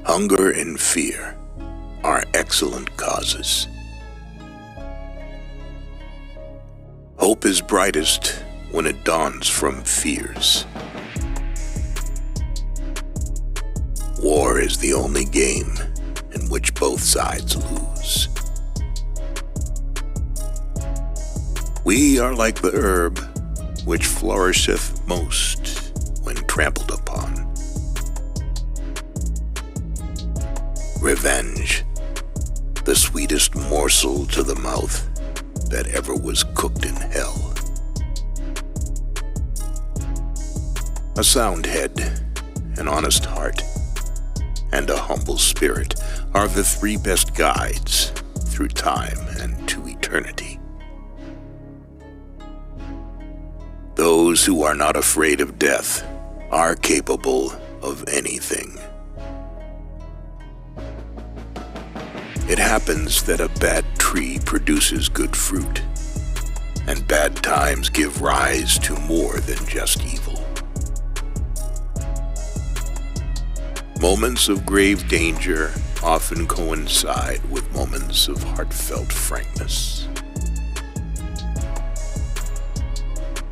Hunger and fear are excellent causes. Hope is brightest when it dawns from fears. War is the only game in which both sides lose. We are like the herb which flourisheth most when trampled upon. Revenge, the sweetest morsel to the mouth that ever was cooked in hell. A sound head, an honest heart, and a humble spirit are the three best guides through time and to eternity. Those who are not afraid of death are capable of anything. It happens that a bad tree produces good fruit, and bad times give rise to more than just evil. Moments of grave danger often coincide with moments of heartfelt frankness.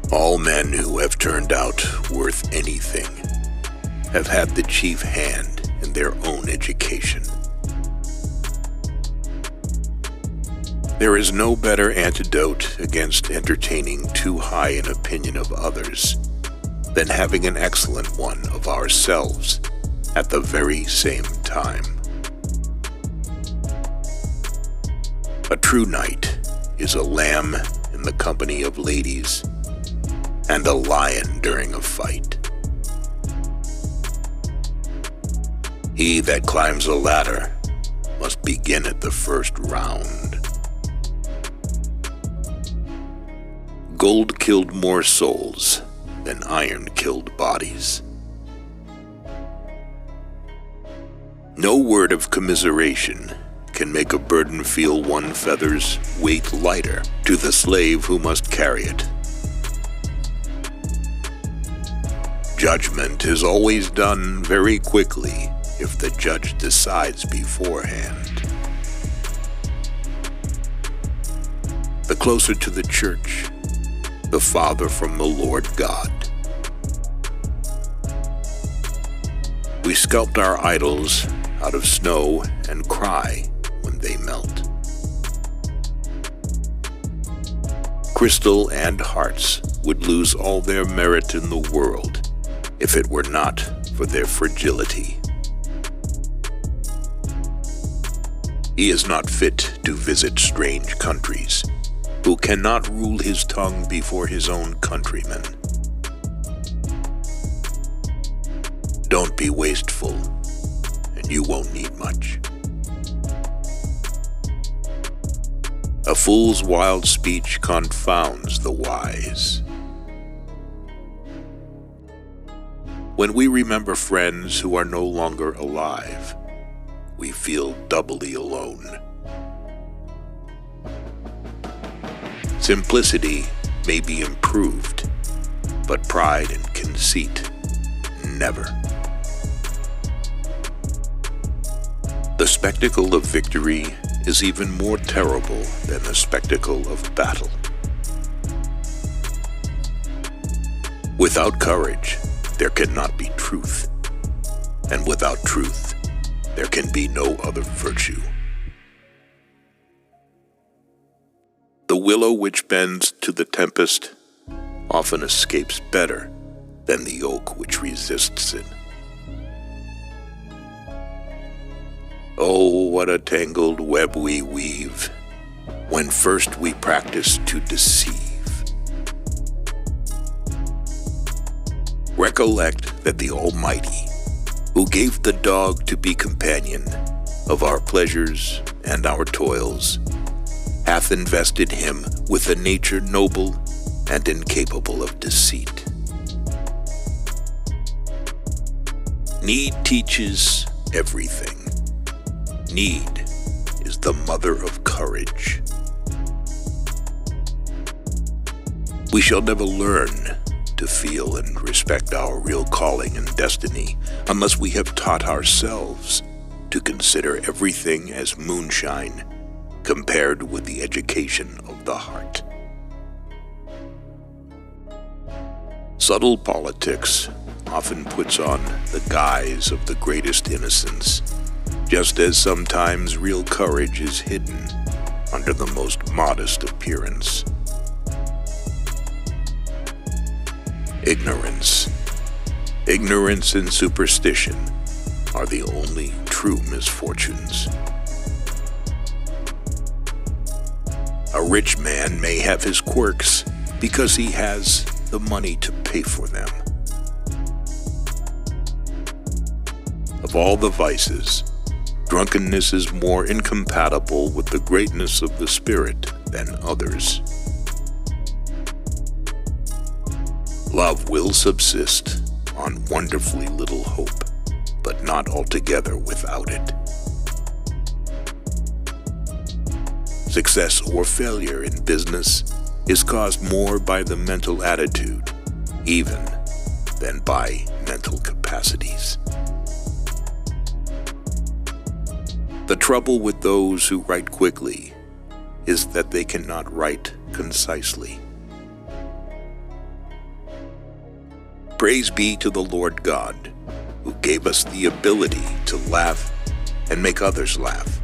All men who have turned out worth anything have had the chief hand in their own education. There is no better antidote against entertaining too high an opinion of others than having an excellent one of ourselves at the very same time. A true knight is a lamb in the company of ladies and a lion during a fight. He that climbs a ladder must begin at the first round. Gold killed more souls than iron killed bodies. No word of commiseration can make a burden feel one feather's weight lighter to the slave who must carry it. Judgment is always done very quickly if the judge decides beforehand. The closer to the church, the farther from the Lord God. We sculpt our idols out of snow and cry when they melt. Crystal and hearts would lose all their merit in the world if it were not for their fragility. He is not fit to visit strange countries, who cannot rule his tongue before his own countrymen. Don't be wasteful, and you won't need much. A fool's wild speech confounds the wise. When we remember friends who are no longer alive, we feel doubly alone. Simplicity may be improved, but pride and conceit never. The spectacle of victory is even more terrible than the spectacle of battle. Without courage, there cannot be truth, and without truth, there can be no other virtue. The willow which bends to the tempest often escapes better than the oak which resists it. Oh, what a tangled web we weave when first we practice to deceive. Recollect that the Almighty, who gave the dog to be companion of our pleasures and our toils, hath invested him with a nature noble and incapable of deceit. Need teaches everything. Need is the mother of courage. We shall never learn to feel and respect our real calling and destiny unless we have taught ourselves to consider everything as moonshine compared with the education of the heart. Subtle politics often puts on the guise of the greatest innocence, just as sometimes real courage is hidden under the most modest appearance. Ignorance. Ignorance and superstition are the only true misfortunes. A rich man may have his quirks because he has the money to pay for them. Of all the vices, drunkenness is more incompatible with the greatness of the spirit than others. Love will subsist on wonderfully little hope, but not altogether without it. Success or failure in business is caused more by the mental attitude, even than by mental capacities. The trouble with those who write quickly is that they cannot write concisely. Praise be to the Lord God, who gave us the ability to laugh and make others laugh,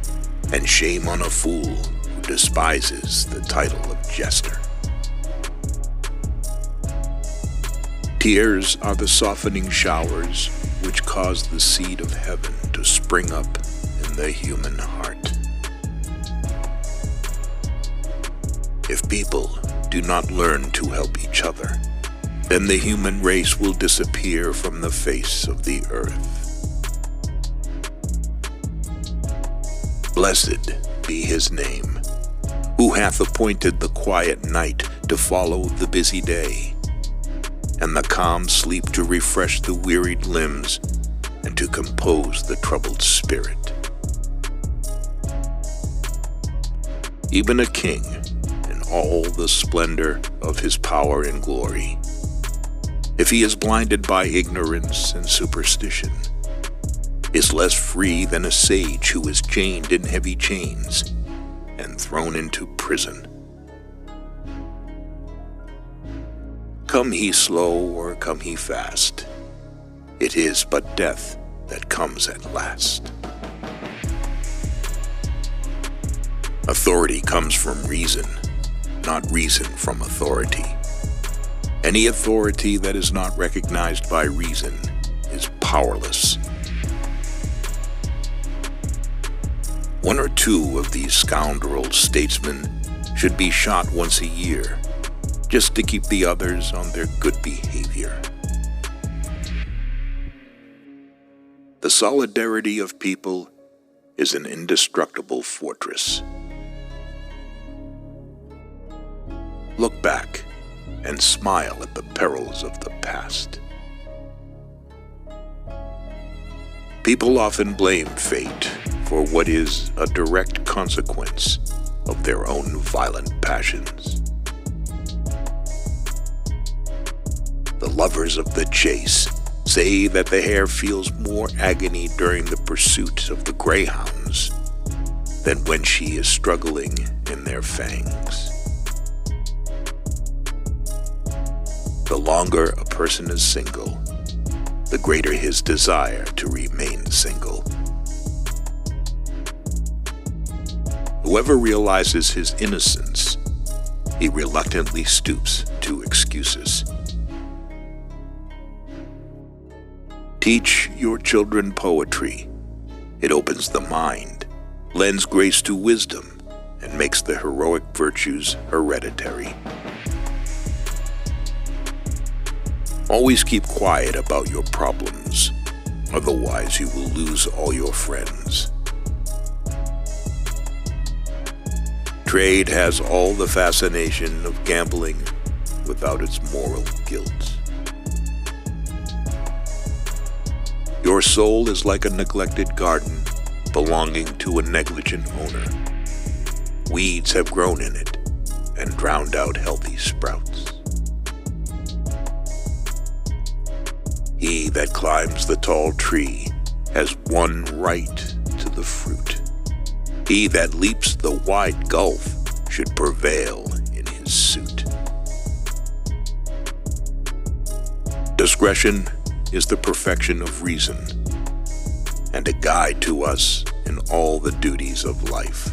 and shame on a fool who despises the title of jester. Tears are the softening showers which cause the seed of heaven to spring up in the human heart. If people do not learn to help each other, then the human race will disappear from the face of the earth. Blessed be his name, who hath appointed the quiet night to follow the busy day, and the calm sleep to refresh the wearied limbs and to compose the troubled spirit. Even a king, in all the splendor of his power and glory, if he is blinded by ignorance and superstition, is less free than a sage who is chained in heavy chains and thrown into prison. Come he slow or come he fast, it is but death that comes at last. Authority comes from reason, not reason from authority. Any authority that is not recognized by reason is powerless. One or two of these scoundrel statesmen should be shot once a year, just to keep the others on their good behavior. The solidarity of people is an indestructible fortress. Look back and smile at the perils of the past. People often blame fate for what is a direct consequence of their own violent passions. The lovers of the chase say that the hare feels more agony during the pursuit of the greyhounds than when she is struggling in their fangs. The longer a person is single, the greater his desire to remain single. Whoever realizes his innocence, he reluctantly stoops to excuses. Teach your children poetry. It opens the mind, lends grace to wisdom, and makes the heroic virtues hereditary. Always keep quiet about your problems, otherwise you will lose all your friends. Trade has all the fascination of gambling without its moral guilt. Your soul is like a neglected garden belonging to a negligent owner. Weeds have grown in it and drowned out healthy sprouts. He that climbs the tall tree has one right to the fruit. He that leaps the wide gulf should prevail in his suit. Discretion is the perfection of reason, and a guide to us in all the duties of life.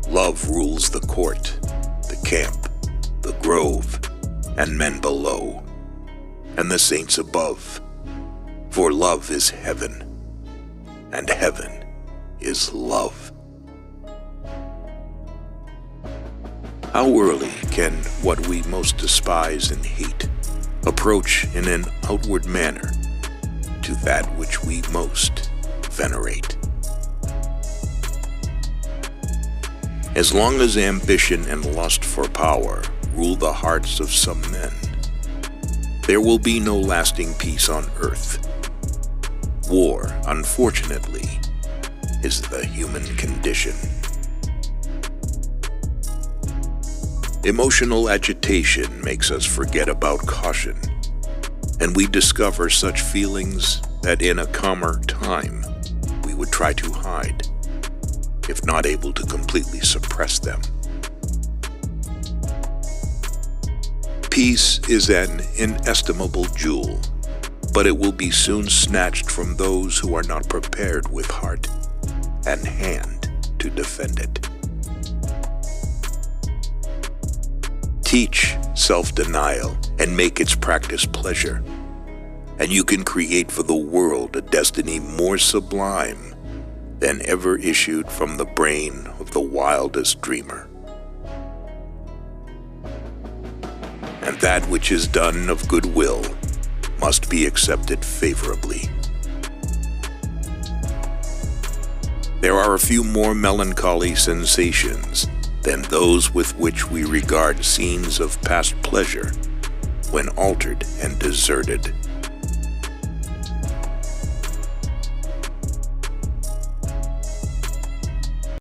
Love rules the court, the camp, the grove, and men below, and the saints above, for love is heaven, and heaven is love. How early can what we most despise and hate approach in an outward manner to that which we most venerate? As long as ambition and lust for power rule the hearts of some men, there will be no lasting peace on earth. War, unfortunately, is the human condition. Emotional agitation makes us forget about caution, and we discover such feelings that in a calmer time we would try to hide, if not able to completely suppress them. Peace is an inestimable jewel, but it will be soon snatched from those who are not prepared with heart and hand to defend it. Teach self-denial and make its practice pleasure, and you can create for the world a destiny more sublime than ever issued from the brain of the wildest dreamer. And that which is done of good will must be accepted favorably. There are a few more melancholy sensations than those with which we regard scenes of past pleasure when altered and deserted